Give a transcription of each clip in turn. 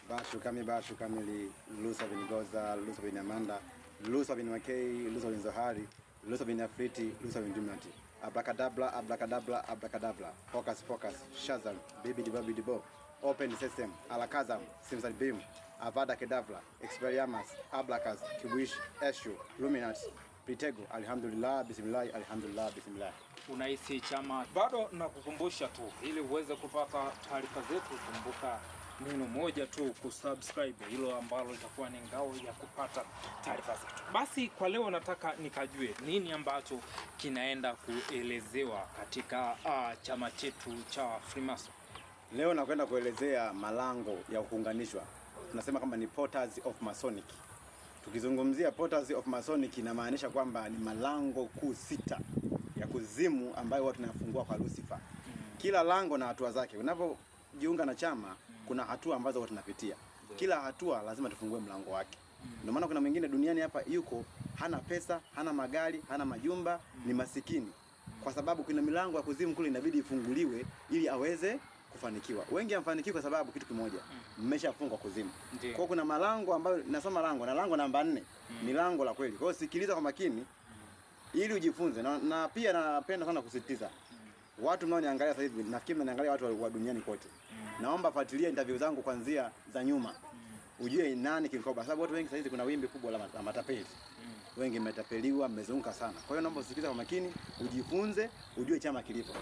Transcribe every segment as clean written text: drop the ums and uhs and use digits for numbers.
Bashu kamili Lusa Vinigoza, Lusa Vinamanda, Lusa Vinwakei, Lusa Vinzohari, Lusa Vinafriti, Lusa Vindumati. Abracadabra, abracadabra, abracadabra. Focus, Shazam, Bibidibo. Open system, Alakazam, Simsal Beam, Avada Kedavra, Experiamas, Ablacas, Kiwish, Eshu, Luminati, Pritego, Alhamdulillah, Bismillah, Alhamdulillah, Bismillah. Unahisi chama bado na kukumbusha tu ili uweze kupata taarifa zetu, kumbuka neno moja tu, kusubscribe, hilo ambalo litakuwa ni ngao ya kupata taarifa zetu. Basi kwa leo nataka nikajue nini ambacho kinaenda kuelezewa katika chama chetu cha Freemason. Leo nakwenda kuelezea malango ya kuunganishwa. Tunasema kama ni Portals of Masonic. Tukizungumzia Portals of Masonic inamaanisha kwamba ni malango kuu 6 ya kuzimu ambayo watu tunafungua kwa Lucifer. Kila lango na hatua zake. Unapojiunga na chama kuna hatua ambazo watu tunapitia. Kila hatua lazima tufungue mlango wake. Ndio maana kuna mwingine duniani hapa yuko hana pesa, hana magari, hana majumba, ni masikini. Kwa sababu kuna milango ya kuzimu kule inabidi ifunguliwe ili aweze kufanikiwa. Wengi hamfanikiwi kwa sababu kitu kimoja, mmeshafungwa kuzimu. Kwa kuna malango ambayo nasoma lango namba 4 ni lango la kweli. Kwa hiyo sikiliza kwa makini ili ujifunze na pia napenda sana kusisitiza watu mnaoniangalia sasa hivi, nafikiri mnaniangalia watu wa duniani kote. Naomba fuatilia interview zangu kuanzia za nyuma. Ujue nani kilikoba, sababu watu wengi sasa hivi kuna wimbi kubwa la matapeli. Wengi mmetapeliwa, mmezunguka sana. Kwa hiyo naomba usikilize kwa makini, ujifunze, ujue chama kilipo.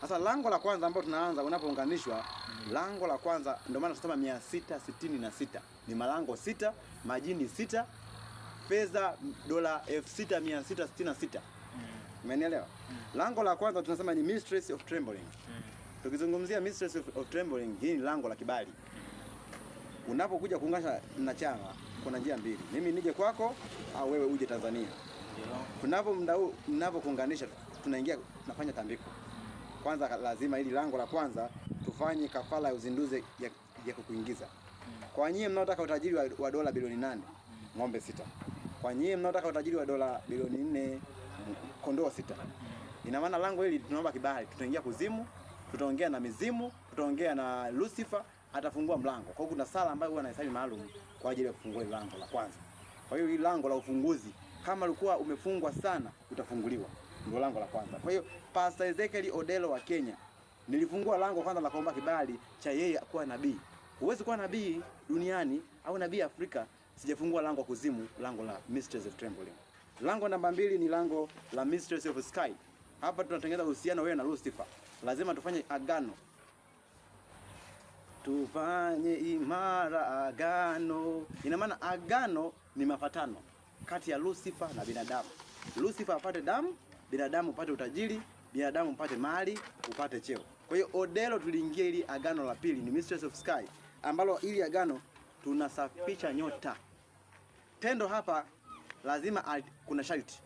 Sasa lango la kwanza ambalo tunaanza unapounganishwa, lango la kwanza ndio maana tunasema 666. Ni malango 6, majini 6, fedha dola 6666. Umenielewa? Lango la kwanza tunasema ni Mistress of Trembling. Tukizungumzia Mistress of Trembling, hii ni lango la kibali. Unapokuja kuunganisha na chama kuna njia mbili. Mimi nije kwako au wewe uje Tanzania. Tunapokuunganisha tunaingia tunafanya tambiko. Kwanza lazima ili lango la kwanza tufanye kafara ya uzinduzi ya kukuingiza. Kwa nyinyi mnaotaka utajiri wa dola bilioni 8, ng'ombe 6. Kwa nyinyi mnaotaka utajiri wa dola bilioni 4, kondoo 6. Ina maana lango hili tunaomba kibali, tutaingia kuzimu, tutaongea na mizimu, tutaongea na Lucifer, atafungua mlango. Kwa hiyo kuna sala ambayo huwa naisali maalum kwa ajili ya kufungua lango la kwanza. Kwa hiyo hili lango la ufunguzi kama ulikuwa umefungwa sana utafunguliwa. Ndio lango la kwanza. Kwa hiyo Pastor Ezekiel Odelo wa Kenya nilifungua lango kwanza la kuomba kibali cha yeye kuwa nabii. Huwezi kuwa nabii duniani au nabii Afrika sijafungua lango kuzimu, lango la Mistress of Trembling. Lango namba 2 ni lango la Mistress of Sky. Hapa tunatengeneza uhusiano wewe na Lucifer. Lazima tufanye agano. Tufanye imara agano. Ina maana agano ni mapatano kati ya Lucifer na binadamu. Lucifer apate damu, binadamu upate utajiri, binadamu upate mali, upate cheo. Kwa hiyo Odelo tuliingia ili agano la pili ni Mistress of Sky, ambalo ili agano tunasafisha nyota. Tendo hapa lazima kuna sharti.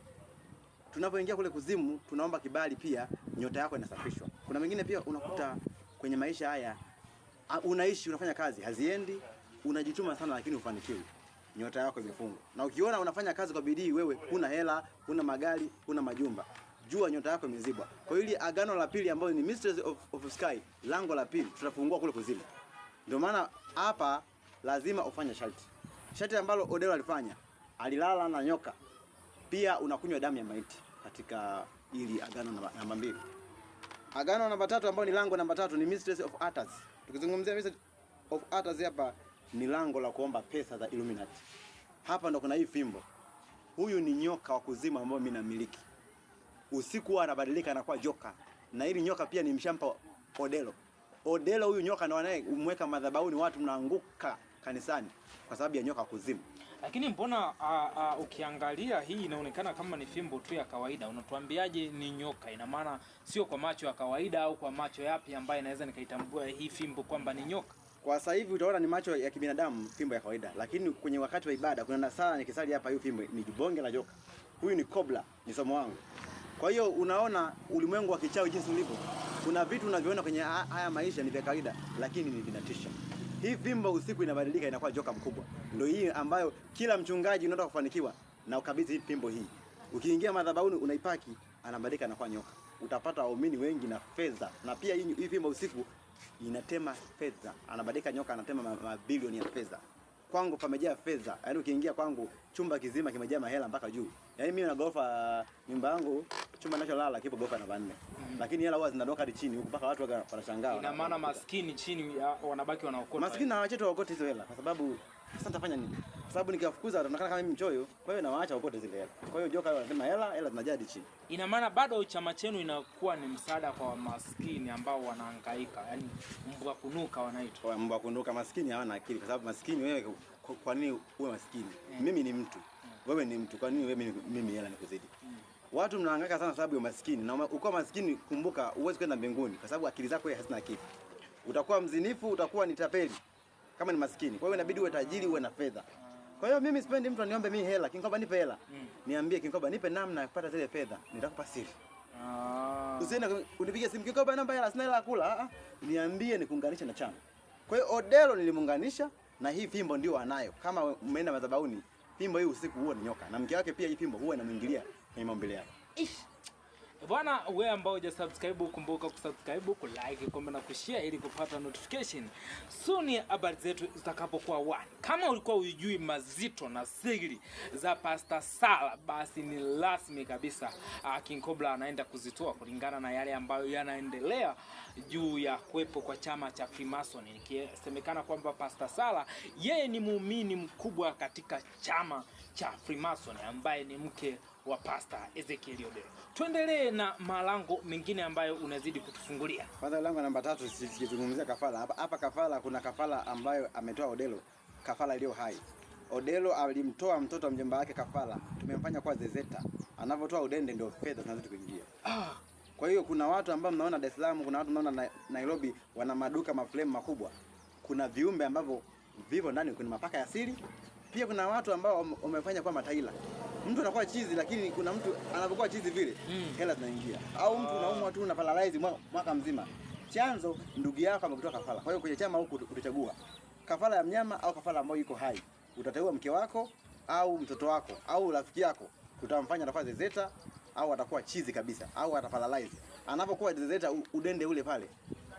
Tunapoingia kule kuzimu tunaomba kibali pia nyota yako inasafishwa. Kuna wengine pia unakuta kwenye maisha haya unaishi unafanya kazi haziendi, unajituma sana lakini ufanikiwi. Nyota yako imefungwa. Na ukiona unafanya kazi kwa bidii wewe huna hela, huna magari, huna majumba, jua nyota yako imezibwa. Kwa hiyo agano la pili ambalo ni Mistress of Sky, lango la pili tutafungua kule kuzimu. Ndio maana hapa lazima ufanye sharti. Sharti ambalo Odelo alifanya, alilala na nyoka. Pia unakunywa damu ya maiti katika ili agano namba 2. Agano namba 3 ambalo ni lango namba 3 ni Mistress of Atas. Tukizungumzia Mistress of Atas hapa ni lango la kuomba pesa za Illuminati. Hapa ndo kuna hii fimbo. Huyu ni nyoka wa kuzimu ambao mimi namiliki. Usiku anabadilika anakuwa joka. Na hili nyoka pia ni mshampa Odelo. Odelo huyu nyoka ndo anaye umweka madhabahuni, watu mnaanguka kanisani kwa sababu ya nyoka wa kuzimu. Lakini mbona ukiangalia hii inaonekana kama ni fimbo tu ya kawaida. Unatuambiaje ni nyoka? Ina maana sio kwa macho ya kawaida au kwa macho yapi ambaye naweza nikaitambua hii fimbo kwamba ni nyoka? Kwa sasa hivi utaona ni macho ya kibinadamu fimbo ya kawaida, lakini kwenye wakati wa ibada kuna nasala nikisali hapa hiyo fimbo ni bonge la joka. Huyu ni cobra, ni somo wangu. Kwa hiyo unaona ulimwengu wa kichawi jinsi ulivyo. Kuna vitu unaviona kwenye haya maisha ni vya kawaida lakini ni vinatisha. Hii fimbo usiku inabadilika inakuwa joka mkubwa. Ndio hii ambayo kila mchungaji unataka kufanikiwa na ukabidhi hii fimbo hii. Ukiingia madhabahuni unaipaki, anabadilika anakuwa nyoka. Utapata waumini wengi na fedha. Na pia hii fimbo usiku inatema fedha. Anabadilika nyoka, anatema mabilioni ya fedha. Kwangu pamejaa fedha. Yaani ukiingia kwangu chumba kizima kimejaa mahela mpaka juu. Yaani mimi na gorofa, nyumba yangu chumba ninacholala kipo gorofa namba 4. Lakini hela huwa zinadoka hadi chini huko mpaka watu wanashangaa. Ina maana maskini chini wanabaki wanaokota. Maskini na wachetu waokote hizo hela kwa sababu sasa nitafanya nini? Kwa sababu nikiwafukuza wataonekana kama mimi mchoyo. Kwa hiyo nawaacha waokote zile hela. Kwa hiyo joka wanasema hela zinajaa hadi chini. Ina maana bado chama chenu inakuwa ni msaada kwa maskini ambao wanahangaika. Yaani mbwa kunuka wanaitwa. Mbwa kunuka, maskini hawana akili kwa sababu maskini wewe kwa nini uwe maskini? Mimi ni mtu. Wewe ni mtu. Kwa nini wewe mimi hela nikuzidi? Watu mnahangaika sana sababu ya maskini. Na ukiwa maskini kumbuka huwezi kwenda mbinguni kwa sababu akili zako wewe hazina akili. Utakuwa mzinifu, utakuwa ni tapeli kama ni maskini. Kwa hiyo inabidi uwe tajiri, uwe na fedha. Kwa hiyo mimi sipendi mtu aniombe mimi hela. Kinkoba nipe hela. Niambie Kinkoba nipe namna ya kupata zile fedha. Nitakupa siri. Usiende unipigie simu Kinkoba namba hela, sina hela ya kula. Niambie nikuunganishe na chama. Kwa hiyo Odelo nilimuunganisha na hii fimbo ndio anayo. Kama umeenda madhabahuni, fimbo hii usiku huo ni nyoka. Na mke wake pia hii fimbo huwa inamuingilia kwenye maumbile yake. Bwana, wewe ambao hujasubscribe kumbuka kusubscribe, kulike, comment na kushare ili kupata notification soon habari zetu zitakapokuwa one. Kama ulikuwa hujui mazito na siri za Pastor Sala, basi ni rasmi kabisa King Cobra anaenda kuzitoa kulingana na yale ambayo yanaendelea juu ya kuwepo kwa chama cha Freemason. Ikisemekana kwamba Pastor Sala yeye ni muumini mkubwa katika chama cha Freemason ambaye ni mke wa Pastor Ezekiel Odelo. Tuendelee na malango mengine ambayo unazidi kutufungulia. Kwanza lango namba 3 sikizungumzia kafara. Hapa kafara kuna kafara ambayo ametoa Odelo, kafara iliyo hai. Odelo alimtoa mtoto wa mjomba wake kafara. Tumemfanya kwa zezeta. Anavyotoa udende ndio fedha zinazidi kuingia. Kwa hiyo kuna watu ambao mnaona Dar es Salaam, kuna watu mnaona Nairobi wana maduka maflame makubwa. Kuna viumbe ambavyo vivo ndani, kuna mapaka ya siri. Pia kuna watu ambao wamefanya kwa mataila. Mtu anakuwa chizi lakini kuna mtu anapokuwa chizi vile hela zinaingia. Au mtu unaumwa tu una paralyze mwaka mzima. Chanzo ndugu yako amekutoa kafara. Kwa hiyo kwenye chama huko utachagua kafara ya mnyama au kafara ambayo iko hai. Utateua mke wako au mtoto wako au rafiki yako. Utamfanya atakuwa zezeta au atakuwa chizi kabisa au ataparalyze. Anapokuwa zezeta udende ule pale,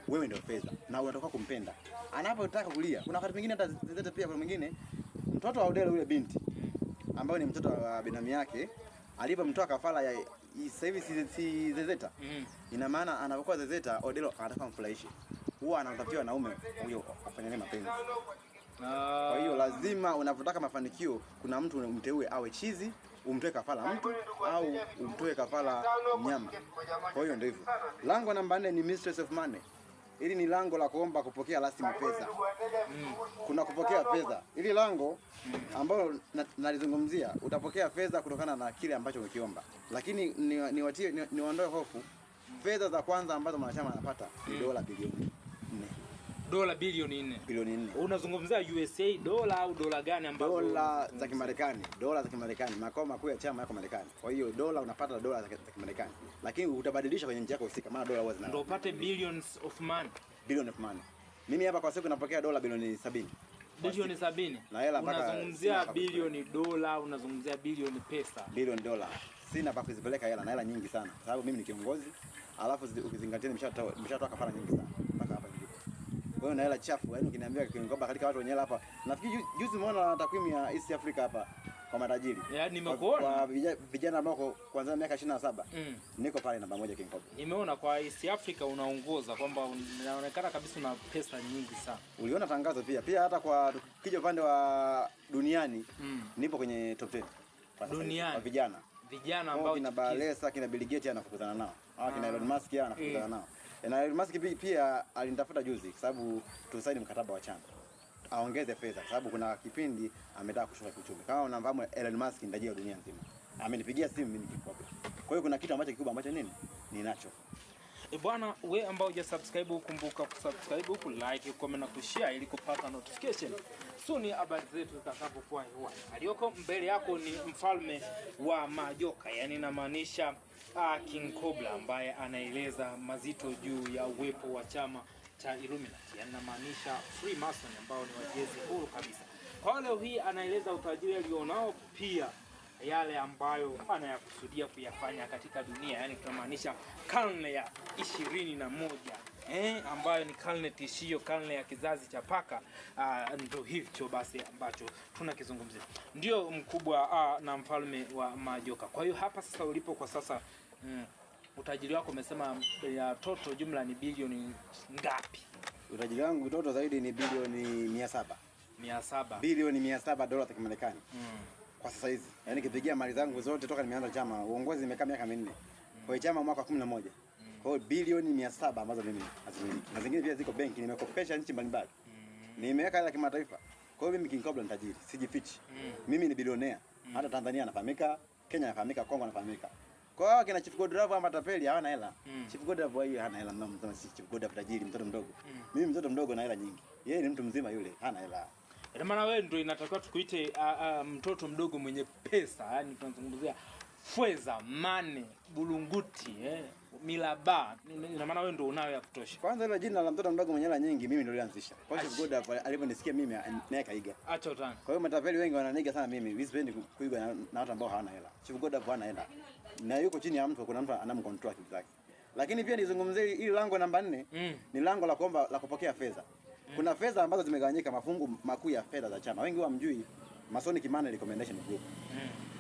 wewe ndio fedha na unatoka kumpenda. Anapotaka kulia, kuna wakati mwingine hata zezeta pia kuna mwingine mtoto wa Odelo yule binti ambaye ni mtoto wa binamu yake alipomtoa kafara ya sasa hivi si zezeta. Ina maana anapokuwa zezeta Odelo anataka kumfurahisha. Huwa anatafutia wanaume huyo afanye naye mapenzi. Kwa hiyo lazima unapotaka mafanikio kuna mtu umteue awe chizi, umtoe kafara mtu au umtoe kafara mnyama. Kwa hiyo ndio hivyo. Lango namba 4 ni Mistress of Money. Hili ni lango la kuomba kupokea rasmi pesa. Kuna kupokea fedha. Hili lango ambalo nalizungumzia utapokea fedha kutokana na kile ambacho umekiomba. Lakini niondoe hofu. Fedha za kwanza ambazo mwanachama anapata ni dola bilioni 4. Dola bilioni 4. Bilioni 4. Unazungumzia USA dola au dola gani ambazo? Dola za Kimarekani. Dola za Kimarekani. Makao makuu ya chama yako Marekani. Kwa hiyo dola unapata dola za Kimarekani. Lakini utabadilisha kwenye nchi yako husika maana dola huwa zina. Ndio upate billions of money. Billion of money. Mimi hapa kwa siku napokea dola bilioni 70. Bilioni 70. Na hela mpaka unazungumzia bilioni dola, unazungumzia bilioni pesa. Bilioni dola. Sina pa kuzipeleka hela na hela nyingi sana. Sababu mimi ni kiongozi. Alafu ukizingatia nimeshatoa kafara nyingi sana mpaka hapa nilipo. Kwa hiyo na hela chafu, yaani ukiniambia Kinkoba katika watu wenye hela hapa. Nafikiri juzi umeona takwimu ya East Africa hapa kwa matajiri. Yaani nimekuona kwa vijana ambao kuanzia miaka 27. Niko pale namba 1 Kinkoba. Nimeona kwa East Africa unaongoza kwamba unaonekana kabisa una pesa nyingi sana. Uliona tangazo pia hata kwa kija upande wa duniani nipo kwenye top 10 duniani kwa vijana. Vijana ambao kina Balesa, kina Bill Gates anafukuzana nao. Kina Elon Musk anafukuzana nao. Na Elon Musk pia alinitafuta juzi kwa sababu tusaini mkataba wa chama. Aongeze fedha kwa sababu kuna kipindi ametaka kushuka kiuchumi. Kama unafahamu Elon Musk ndiye dunia nzima. Amenipigia simu mimi Kinkoba. Kwa hiyo kuna kitu ambacho kikubwa ambacho ninacho. Bwana, wewe ambao hujasubscribe kumbuka kusubscribe, kulike, comment na kushare ili kupata notification soon habari zetu zitakapokuwa hewani. Aliyoko mbele yako ni mfalme wa majoka, yani inamaanisha King Cobra ambaye anaeleza mazito juu ya uwepo wa chama cha Illuminati. Yani inamaanisha Freemason ambao ni wajezi huru kabisa. Kwa leo hii anaeleza utajiri alionao, pia yale ambayo anayakusudia kuyafanya katika dunia, yani tunamaanisha karne ya 21 ambayo ni karne tishio, karne ya kizazi cha paka. Ndio hicho basi ambacho tunakizungumzia. Ndio mkubwa na mfalme wa majoka. Kwa hiyo hapa sasa ulipo kwa sasa, utajiri wako umesema ya toto jumla ni bilioni ngapi? Utajiri wangu toto zaidi ni bilioni 700. 700. Bilioni 700 dola za Kimarekani. Kwa sasa hizi. Yaani kipigia mali zangu zote toka nimeanza chama, uongozi nimekaa miaka 4. Kwa chama mwaka 11. Kwa hiyo bilioni 700 ambazo mimi nazimiliki. Na zingine pia ziko benki, nimekopesha nchi mbalimbali. Nimeweka hela kimataifa. Kwa hiyo mimi King Cobra ni tajiri, sijifichi. Mimi ni bilionea. Hata Tanzania anafahamika, Kenya anafahamika, Kongo anafahamika. Kwa hiyo kina Chief Godlove ama tapeli hawana hela. Chief Godlove yeye hana hela, mama si Chief Godlove tajiri, mtoto mdogo. Mimi mtoto mdogo na hela nyingi. Yeye ni mtu mzima yule, hana hela. Ina maana wewe ndio inatakiwa tukuite mtoto mdogo mwenye pesa, yani tunazungumzia fedha, mane, bulunguti, milaba. Ina maana wewe ndio unayo ya kutosha. Kwanza ile jina la mtoto mdogo mwenye hela nyingi mimi ndio nilianzisha. Kwa Chief Godlove aliponisikia mimi naye kaiga. Acha utani. Kwa hiyo matapeli wengi wananiga sana mimi. Mimi sipendi kuiga na watu ambao hawana hela. Chief Godlove hana hela. Na yuko chini ya mtu, kuna mtu anamcontrol kitu zake. Lakini pia nizungumzie hili lango namba 4, ni lango la kuomba la kupokea fedha. Kuna fedha ambazo zimegawanyika mafungu makuu ya fedha za chama. Wengi wamjui Masonic Money Recommendation Group.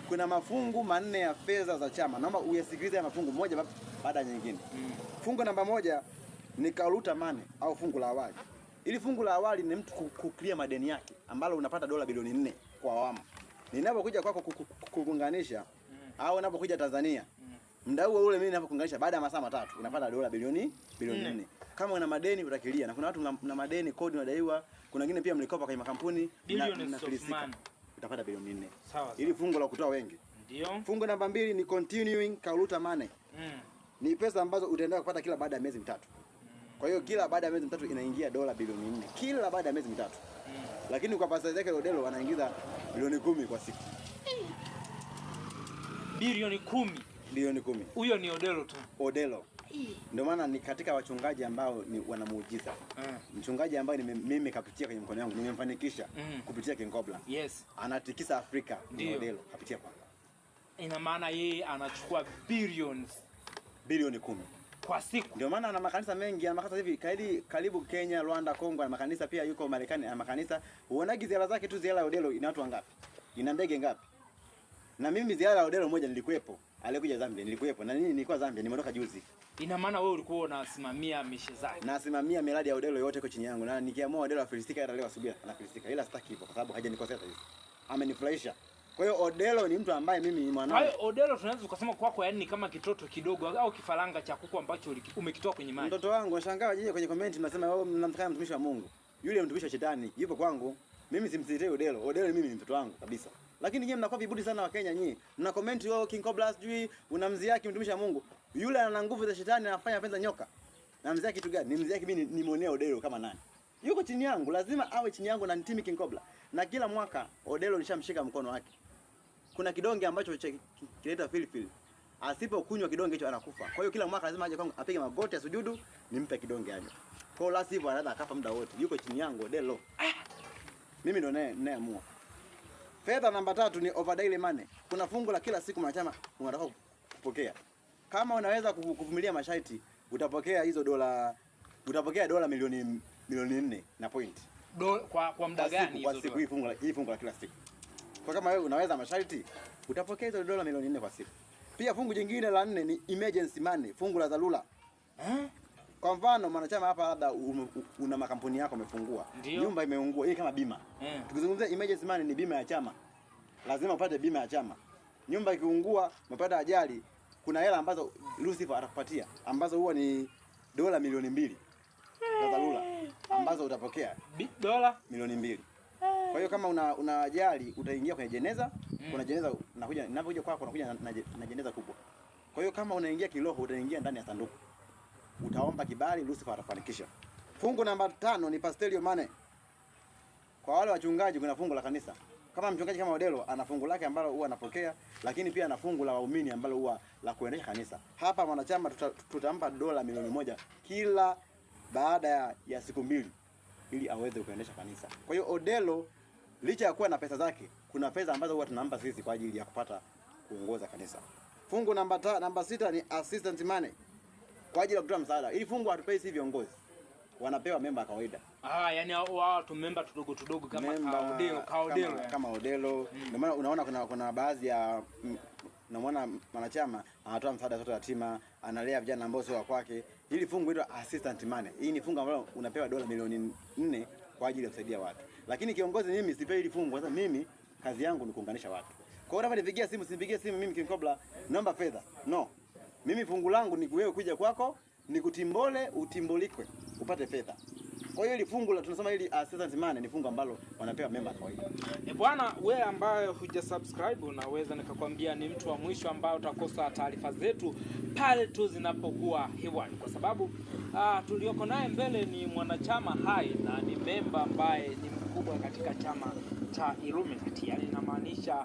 Kuna mafungu 4 ya fedha za chama. Naomba uyasikilize mafungu moja baada ya nyingine. Fungu namba 1 ni Kaluta Money au fungu la awali. Ili fungu la awali ni mtu kuclear madeni yake ambalo unapata dola bilioni 4 kwa awamu. Ninapokuja kwako kuunganisha au unapokuja Tanzania, muda huo ule mimi ninapokuunganisha baada ya masaa 3 unapata dola bilioni 4. Kama una madeni utakilia, na kuna watu mna madeni, kodi unadaiwa, kuna wengine pia mlikopa kwenye makampuni na filisika, utapata bilioni 4. Sawa. Ili fungu la kutoa wengi. Ndio. Fungu namba 2 ni continuing Kaluta Money. Ni pesa ambazo utaendelea kupata kila baada ya miezi 3. Kwa hiyo kila baada ya miezi 3 inaingia dola bilioni 4. Kila baada ya miezi 3. Lakini kwa pesa zake Odelo anaingiza bilioni 10 kwa siku. Bilioni 10. Bilioni 10. Huyo ni Odelo tu. Odelo. Ndio maana ni katika wachungaji ambao ni wanamuujiza. Mchungaji ambaye mimi kapitia kwenye mkono wangu, nimemfanikisha kupitia King Cobra. Yes. Anatikisa Afrika ni Odelo kapitia kwangu. Ina maana yeye anachukua bilioni 10 kwa siku. Ndio maana ana makanisa mengi, ana makanisa hivi karibu Kenya, Rwanda, Kongo, ana makanisa pia yuko Marekani, ana makanisa. Uonaje ziara zake tu, ziara ya Odelo ina watu wangapi? Ina ndege ngapi? Na mimi ziara ya Odelo moja nilikuwepo. Alikuja Zambia nilikuwepo. Na nini nilikuwa Zambia, nimeondoka juzi. Ina maana wewe ulikuwa unasimamia mishe zake. Nasimamia miradi ya Odelo yote iko chini yangu. Na nikiamua Odelo afilisika hata leo asubuhi anafilisika. Ila sitaki hivyo kwa sababu hajanikosea hivi. Amenifurahisha. Kwa hiyo Odelo ni mtu ambaye mimi ni mwanao. Kwa hiyo Odelo tunaweza kusema kwako yani ni kama kitoto kidogo au kifaranga cha kuku ambacho umekitoa kwenye maji. Mtoto wangu shangaa jije kwenye comment mnasema wewe mnamtakana mtumishi wa Mungu. Yule mtumishi wa shetani yupo kwangu. Mimi simsitei Odelo. Odelo mimi ni mtoto wangu kabisa. Lakini nyinyi mnakuwa vibudi sana wa Kenya nyinyi. Mna comment wao King Cobra sijui unamzia yake mtumishi wa Mungu. Yule ana nguvu za shetani, anafanya penza nyoka. Namzia kitu gani? Nimzia yake mimi nimuonea Odelo kama nani? Yuko chini yangu, lazima awe chini yangu na nitimi King Cobra. Na kila mwaka Odelo nishamshika mkono wake. Kuna kidonge ambacho kileta filifili. Asipokunywa kidonge hicho anakufa. Kwa hiyo kila mwaka lazima aje kwangu apige magoti asujudu, nimpe kidonge anywe. Kwa hiyo la sivyo anaweza akafa muda wote. Yuko chini yangu Odelo. Mimi ndo nayeamua. Fedha namba 3 ni over daily money. Kuna fungu la kila siku mwanachama unataka kupokea. Kama unaweza kuvumilia masharti, utapokea hizo dola, utapokea dola milioni 4 na point. Kwa muda gani hizo? Kwa siku hii fungu la kila siku. Kwa kama wewe unaweza masharti, utapokea hizo dola milioni 4 kwa siku. Pia fungu jingine la 4 ni emergency money, fungu la dharura. Kwa mfano mwanachama hapa labda una makampuni yako umefungua, nyumba imeungua, hii kama bima. Tukizungumzia emergency money ni bima ya chama. Lazima upate bima ya chama. Nyumba ikiungua, umepata ajali, kuna hela ambazo Lucifer atakupatia ambazo huwa ni dola milioni 2 za dharura ambazo utapokea dola milioni 2. Kwa hiyo kama una ajali utaingia kwenye jeneza, kuna jeneza ninapokuja kwako unakuja na jeneza kubwa. Kwa hiyo kama unaingia kiroho utaingia ndani ya sanduku. Utaomba kibali, Lucifer atafanikisha. Fungu namba 5 ni pastoral money. Kwa wale wachungaji kuna fungu la kanisa. Kama mchungaji kama Odelo ana fungu lake ambalo huwa anapokea, lakini pia ana fungu la waumini ambalo huwa la kuendesha kanisa. Hapa mwanachama tutampa dola milioni 1 kila baada ya siku 2 ili aweze kuendesha kanisa. Kwa hiyo Odelo licha ya kuwa na pesa zake, kuna pesa ambazo huwa tunampa sisi kwa ajili ya kupata kuongoza kanisa. Fungu namba 6 ni assistant money. kwa ajili ya kutoa msaada. Ili fungu hatupei si viongozi. Wanapewa memba kawaida. Yani watu memba tudogo kama kaodelo kama Odelo. Ndio maana unaona kuna baadhi ya unamwona mwanachama anatoa msaada watoto yatima, analea vijana ambao sio wa kwake. Hili fungu hilo assistant money. Hii ni fungu ambalo unapewa dola milioni 4 kwa ajili ya kusaidia watu. Lakini kiongozi mimi sipei hili fungu, sasa mimi kazi yangu ni kuunganisha watu. Kwa hiyo unaponipigia simu, simpigie simu mimi King Cobra naomba fedha. No. Mimi fungu langu ni wewe kuja kwako, ni kutimbole, utimbolikwe, upate fedha. Kwa hiyo hili fungu la tunasema hili assistant money ni fungu ambalo wanapewa member kawaida. Bwana, wewe ambaye hujasubscribe unaweza nikakwambia ni mtu wa mwisho ambao utakosa taarifa zetu pale tu zinapokuwa hewani, kwa sababu tulioko naye mbele ni mwanachama hai na ni member ambaye ni mkubwa katika chama cha Illuminati, yani inamaanisha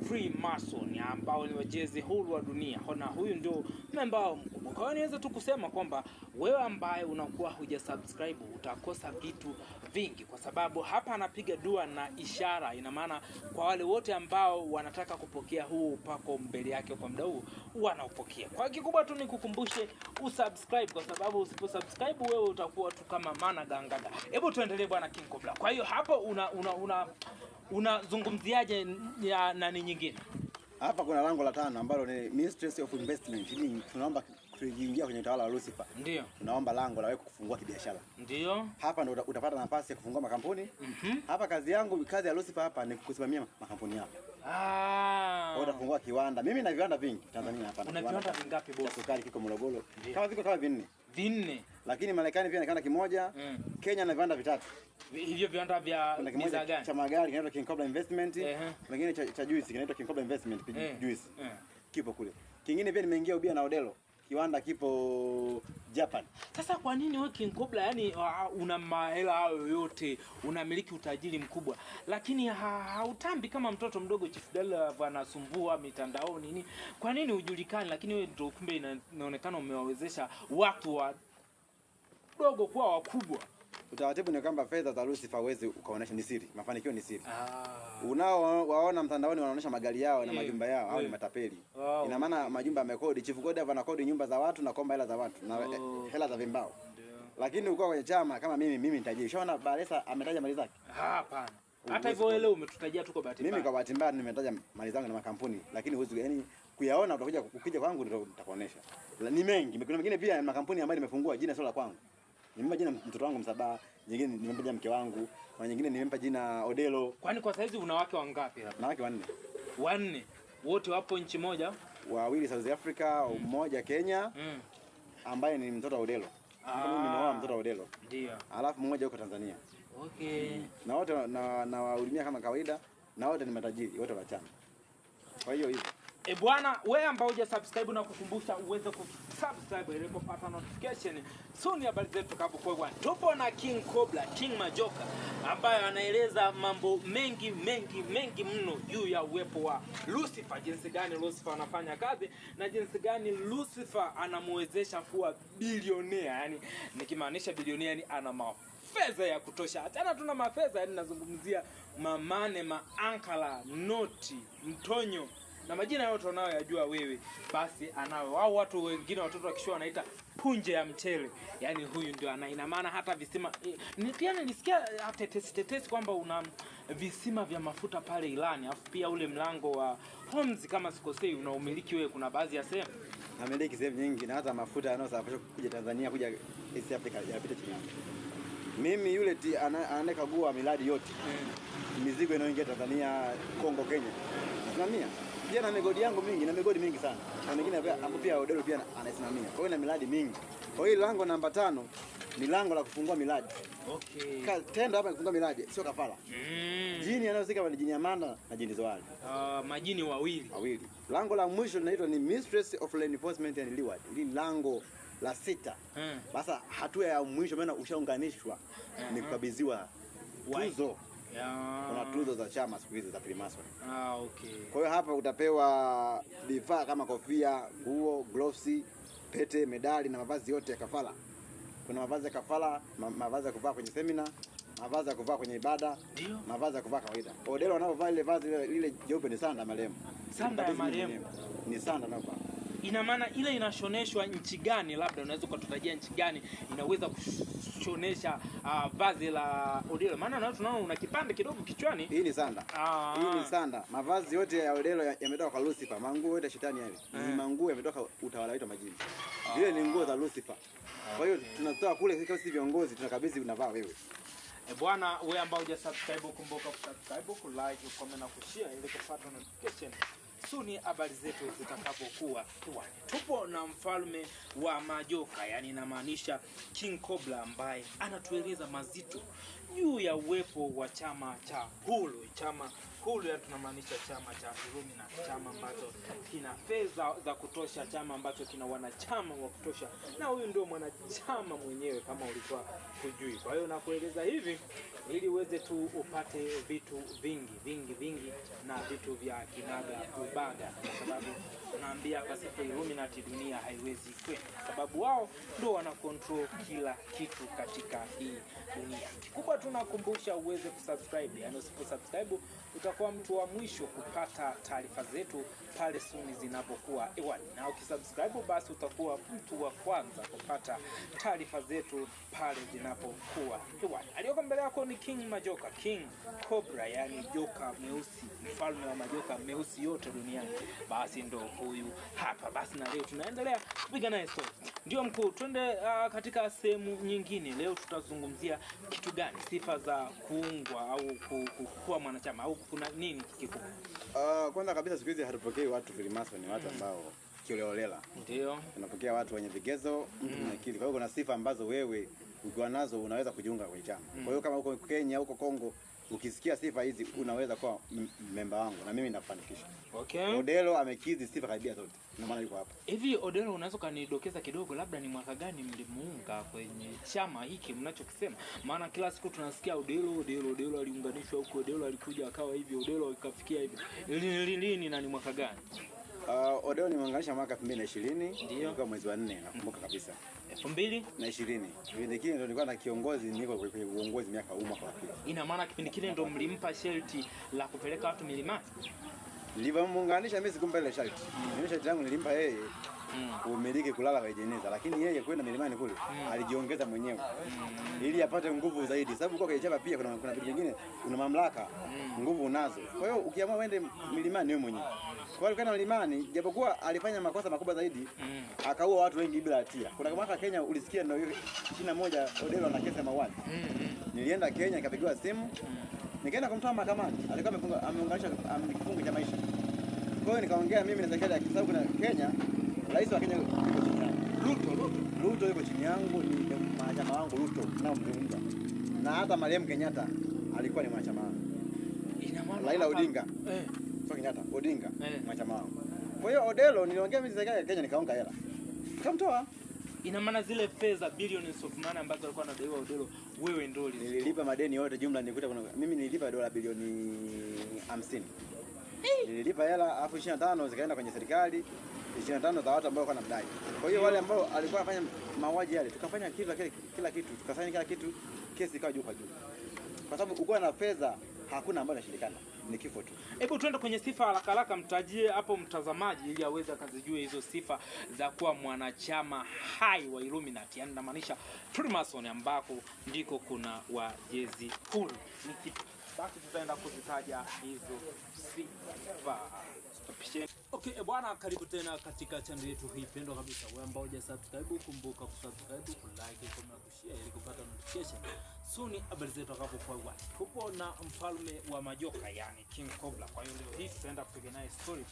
Freemason, ambao ni wajezi huru wa dunia. Na huyu ndio member mkubwa. Kwa hiyo niweza tu kusema kwamba wewe ambaye unakuwa hujasubscribe utakosa vitu vingi, kwa sababu hapa anapiga dua na ishara. Ina maana kwa wale wote ambao wanataka kupokea huu upako mbele yake kwa muda huu wanaupokea. Kwa kikubwa tu nikukumbushe usubscribe, kwa sababu usiposubscribe wewe utakuwa tu kama mana gangaga. Hebu tuendelee bwana King Cobra. Kwa hiyo hapo unazungumziaje ya nani nyingine? Hapa kuna lango la 5 ambalo ni Ministry of Investment. Hili tunaomba kuingia kwenye utawala wa Lucifer. Ndio. Tunaomba lango la wewe kufungua kibiashara. Ndio. Hapa ndo utapata nafasi ya kufungua makampuni. Hapa kazi ya Lucifer hapa ni kusimamia makampuni hapa. Utafungua kiwanda. Mimi na viwanda vingi Tanzania hapa. Una viwanda vingapi boss? Sukari kiko Morogoro. Kama viko kama 4. 4. Lakini Marekani pia inakaa kimoja. Kenya na viwanda 3. Hivyo viwanda vya bidhaa gani? Cha magari kinaitwa King Cobra Investment. Kingine cha juice kinaitwa King Cobra Investment juice. Kipo kule. Kingine pia nimeingia ubia na Odelo. Kiwanda kipo Japan. Sasa kwa nini wewe King Cobra, yani una mahela hayo yote, unamiliki utajiri mkubwa, lakini hautambi kama mtoto mdogo Chief Dela anasumbua mitandaoni nini? Kwa nini hujulikani, lakini wewe ndio kumbe inaonekana umewawezesha watu wadogo kuwa wakubwa? Utaratibu ni kwamba fedha za Lucifer huwezi ukaonesha, ni siri. Mafanikio ni siri. Waona mtandaoni wanaonesha magari yao na majumba yao, au ni matapeli. Ina maana majumba yamekodi, Chief Godeva anakodi nyumba za watu na komba hela za watu na hela za vimbao. Lakini uko kwenye chama kama mimi nitajiri. Unaona Baresa ametaja mali zake? Hapana. Hata hivyo leo umetutajia tu kwa bahati mbaya. Mimi kwa bahati mbaya nimetaja mali zangu na makampuni, lakini huwezi yani kuyaona, utakuja ukija kwangu nitakuonesha. Ni mengi. Kuna mengine pia makampuni ambayo nimefungua jina sio la kwangu. Nimempa jina mtoto wangu Msabaha, nyingine nimempa jina mke wangu, na nyingine nimempa jina Odelo. Kwani kwa saizi una wake wangapi hapa? Na wake 4. 4. Wote wapo nchi moja? 2 South Africa, mmoja Kenya. Ambaye ni mtoto wa Odelo. Mimi nimeoa mtoto wa Odelo. Ndio. Alafu mmoja yuko Tanzania. Okay. Na wote na wahudumia kama kawaida, na wote ni matajiri, wote wa chama. Kwa hiyo hivyo. Bwana, wewe ambao hujasubscribe na kukumbusha uweze kusubscribe ili kupata notification soon ya habari zetu kapo kwa bwana. Tupo na King Cobra, King Majoka, ambaye anaeleza mambo mengi mno juu ya uwepo wa Lucifer, jinsi gani Lucifer anafanya kazi na jinsi gani Lucifer anamwezesha kuwa bilionea. Yani nikimaanisha bilionea ni ana mafedha ya kutosha. Hata tuna mafedha, yani nazungumzia mamane, maankala, noti, mtonyo na majina yote unayoyajua wewe, basi anao. Wao watu wengine watoto wakishua wanaita punje ya mchele. Yaani huyu ndio ina maana hata visima pia nilisikia tetesi kwamba una visima vya mafuta pale Ilani, afu pia ule mlango wa Homes kama sikosei unaumiliki wewe. Kuna baadhi ya sehemu namiliki sehemu nyingi, na hata mafuta yanayosafirishwa kuja Tanzania kuja East Africa yapita chini. Mimi yule anayekagua miradi yote mizigo inayoingia Tanzania, Kongo, Kenya, nasimamia. Pia na migodi yangu mingi, na migodi mingi sana. Na mengine pia Odelo pia anasimamia. Kwa hiyo na miradi mingi. Kwa hiyo lango namba 5 ni lango la kufungua miradi. Okay. Tendo hapa kufungua miradi, sio kafara. Jini anayosika ni jini Amanda na jini Zoali. Majini wawili. Lango la mwisho linaitwa ni Mistress of Law Enforcement and Reward. Hili lango la 6. Sasa hatua ya mwisho maana ushaunganishwa ni kukabidhiwa tuzo. Kuna tuzo za chama siku hizi za Freemason. Okay. Kwa hiyo hapa utapewa vifaa kama kofia, nguo, gloves, pete, medali na mavazi yote ya kafara. Kuna mavazi ya kafara, mavazi ya kuvaa kwenye seminar, mavazi ya kuvaa kwenye ibada, mavazi ya kuvaa kawaida. Odelo anapovaa ile vazi lile jeupe ni sanda marehemu. Sanda ya marehemu. Ni sanda anavaa. Ina maana ile inashoneshwa nchi gani? Labda unaweza kututajia nchi gani inaweza kushonesha vazi la Odelo? Maana tunaona una kipande kidogo kichwani. Hii ni sanda. Hii ni sanda. Mavazi yote ya Odelo yametoka kwa Lucifer. Manguo yote shetani yale. Ni manguo yametoka utawala wetu majini. Zile ni nguo za Lucifer. Kwa hiyo tunatoa kule sisi viongozi tunakabidhi unavaa wewe. Bwana, wewe ambao hujasubscribe kumbuka kusubscribe, ku-like, comment na kushare ili kupata notification suni habari zetu zitakapokuwa hewani. Tupo na mfalme wa majoka, yani inamaanisha King Cobra, ambaye anatueleza mazito juu ya uwepo wa chama cha Hulu. Chama Hulu ya tunamaanisha chama cha Illuminati, chama ambacho kina fedha za kutosha, chama ambacho kina wanachama wa kutosha, na huyu ndio mwanachama mwenyewe kama ulikuwa hujui. Kwa hiyo nakueleza hivi ili uweze tu upate vitu vingi na vitu vya kinaga ubaga, kwa sababu naambia pasipo Illuminati dunia haiwezi kwenda, sababu wao ndio wana control kila kitu katika hii dunia. Kikubwa tunakumbusha uweze kusubscribe, yani usiposubscribe utakuwa mtu wa mwisho kupata taarifa zetu pale suni zinapokuwa hewani, na ukisubscribe basi utakuwa mtu wa kwanza kupata taarifa zetu pale zinapokuwa hewani. Aliyoko mbele yako ni King Majoka, King Cobra, yani joka mweusi, mfalme wa majoka meusi yote duniani. Basi ndo huyu hapa. Basi na leo tunaendelea kupiga naye story. Ndio mkuu, twende katika sehemu nyingine. Leo tutazungumzia kitu gani? Sifa za kuungwa au kuwa mwanachama, au kuna nini kikubwa? Kwanza kabisa siku hizi hatupokei watu Freemason, ni watu ambao kioleolela. Ndio. Tunapokea watu wenye vigezo, mtu mwenye akili. Kwa hiyo kuna sifa ambazo wewe ukiwa nazo unaweza kujiunga kwenye chama. Kwa hiyo kama uko Kenya, uko Kongo, ukisikia sifa hizi unaweza kuwa member wangu na mimi nitakufanikisha. Okay. Odelo amekidhi sifa karibia zote. Ndio maana yuko hapa. Hivi Odelo, unaweza kanidokeza kidogo labda ni mwaka gani mlimuunga kwenye chama hiki mnachokisema? Maana kila siku tunasikia Odelo aliunganishwa huko, Odelo alikuja akawa hivi, Odelo ikafikia hivi. Lini na ni mwaka gani? Odelo nimeunganisha mwaka 2020, ilikuwa mwezi wa 4, nakumbuka kabisa. 2020. Kipindi kile ndio nilikuwa na kiongozi, niko kwenye uongozi miaka mwaka wa pili. Ina maana kipindi kile ndio mlimpa shelti la kupeleka watu milimani? Nilivyomuunganisha mimi sikumpa ile sharti. Mimi sharti yangu nilimpa yeye umiliki kulala kwa jeneza, lakini yeye kwenda milimani kule alijiongeza mwenyewe ili apate nguvu zaidi, sababu kwa chama pia kuna vitu vingine, una mamlaka, nguvu unazo. Kwa hiyo ukiamua uende milimani wewe mwenyewe. Kwa hiyo kwenda milimani, japokuwa alifanya makosa makubwa zaidi, akaua watu wengi bila hatia. Kuna mwaka Kenya ulisikia ndio 21 Odelo na kesi ya mauaji. Nilienda Kenya nikapigiwa simu, nikaenda kumtoa mahakamani. Alikuwa ameunganisha kifungo cha maisha. Kwa hiyo nikaongea mimi na serikali ya sababu kuna Kenya, rais wa Kenya yuko chini yangu. Ruto yuko chini yangu, ni mwanachama wangu Ruto na mzungumza. Na hata Mariam Kenyatta alikuwa ni mwanachama wangu. Ina maana Raila Odinga. Sio Kenyatta, Odinga mwanachama wangu. Kwa hiyo Odelo niliongea mimi serikali ya Kenya nikaonga hela. Nikamtoa. Ina maana zile fedha billions of money ambazo alikuwa anadaiwa Odelo, wewe ndio nililipa madeni yote, jumla nilikuta mimi nililipa dola bilioni 50. Nililipa hela afu 25 zikaenda kwenye serikali, 25 za watu ambao walikuwa wanamdai. Kwa hiyo wale ambao alikuwa anafanya mauaji yale, tukafanya kila kitu, tukafanya kila kitu, kesi ikawa juu kwa juu. Kwa sababu ukiwa na fedha hakuna ambaye anashindikana, ni kifo tu. Hebu tuende kwenye sifa haraka mtajie hapo mtazamaji ili aweze akazijue hizo sifa za kuwa mwanachama hai wa Illuminati, yani namaanisha Freemason, ambako ndiko kuna wajezi huru. Ni kitu basi tutaenda kuzitaja hizo sifa. Okay, bwana, karibu tena katika channel yetu hii pendwa kabisa. Wewe ambao hujasubscribe, kumbuka kusubscribe, ku-like, comment na kushare ili kupata notification suni habari zetu atakapokuwa wapi. Tupo na mfalme wa majoka, yani King Cobra. Kwa hiyo leo hii tutaenda kupiga naye story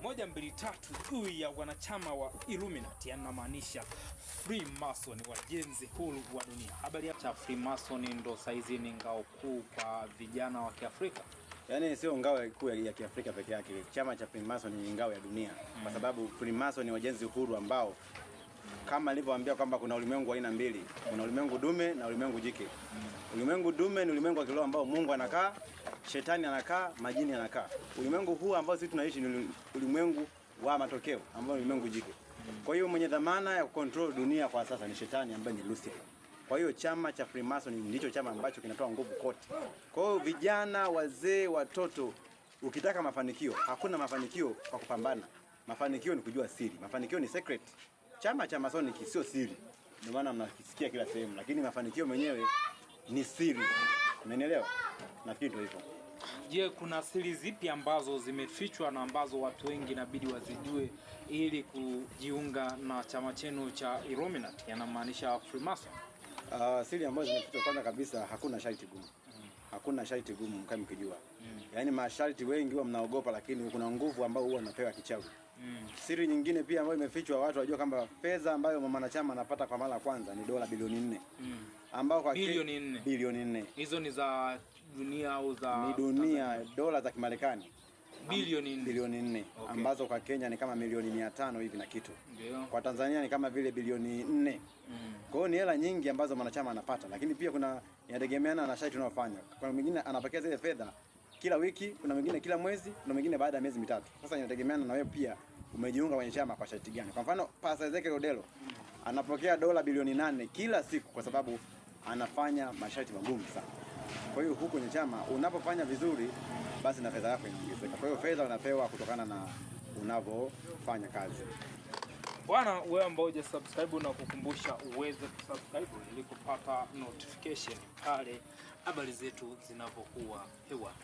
1, 2, 3 juu ya wanachama wa Illuminati, yani namaanisha Freemason, wajenzi huru wa dunia. Habari ya Freemason ndo saizi ni ngao kuu kwa vijana wa Kiafrika. Yaani sio ngao kuu ya Kiafrika peke yake. Chama cha Freemason ni ngao ya dunia. Kwa sababu Freemason ni wajenzi huru ambao kama nilivyowaambia kwamba kuna ulimwengu wa aina mbili. Kuna ulimwengu dume na ulimwengu jike. Ulimwengu dume ni ulimwengu wa kiroho ambao Mungu anakaa, shetani anakaa, majini anakaa. Ulimwengu huu ambao sisi tunaishi ni ulimwengu wa matokeo ambao ni ulimwengu jike. Kwa hiyo mwenye dhamana ya control dunia kwa sasa ni shetani ambaye ni Lucifer. Kwa hiyo chama cha Freemason ndicho chama ambacho kinatoa nguvu kote. Kwa hiyo vijana, wazee, watoto, ukitaka mafanikio, hakuna mafanikio kwa kupambana. Mafanikio ni kujua siri. Mafanikio ni secret. Chama cha Masonic sio siri. Ndio maana mnakisikia kila sehemu, lakini mafanikio menyewe ni siri. Umeelewa? Nafikiri ndio hivyo. Je, kuna siri zipi ambazo zimefichwa na ambazo watu wengi inabidi wazijue ili kujiunga na chama chenu cha Illuminati, yanamaanisha Freemason? Siri ambazo zimefichwa, kwanza kabisa hakuna sharti gumu. Hakuna sharti gumu kama mkijua. Yaani masharti wengi huwa mnaogopa, lakini kuna nguvu ambayo huwa anapewa kichawi. Siri nyingine pia ambayo imefichwa, watu wajua kwamba fedha ambayo mwanachama anapata kwa mara ya kwanza ni dola bilioni 4. Ambao kwa bilioni 4. Hizo ni za dunia au za ni dunia, dola za Kimarekani. Bilioni 4. Okay. Ambazo kwa Kenya ni kama milioni 500 hivi na kitu. Ndio. Kwa Tanzania ni kama vile bilioni 4. Kwa hiyo ni hela nyingi ambazo mwanachama anapata, lakini pia kuna inategemeana na sharti unayofanya. Kuna mwingine anapokea zile fedha kila wiki, kuna mwingine kila mwezi, kuna mwingine baada ya miezi mitatu. Sasa inategemeana na wewe pia umejiunga kwenye chama kwa sharti gani. Kwa mfano, Pastor Ezekiel Odelo anapokea dola bilioni 8 kila siku kwa sababu anafanya masharti magumu sana. Kwa hiyo huko kwenye chama unapofanya vizuri, basi na fedha yako inaongezeka. Kwa hiyo fedha unapewa kutokana na unavyofanya kazi. Bwana, wewe ambao hujasubscribe na kukumbusha uweze kusubscribe ili kupata notification pale habari zetu zinapokuwa hewani.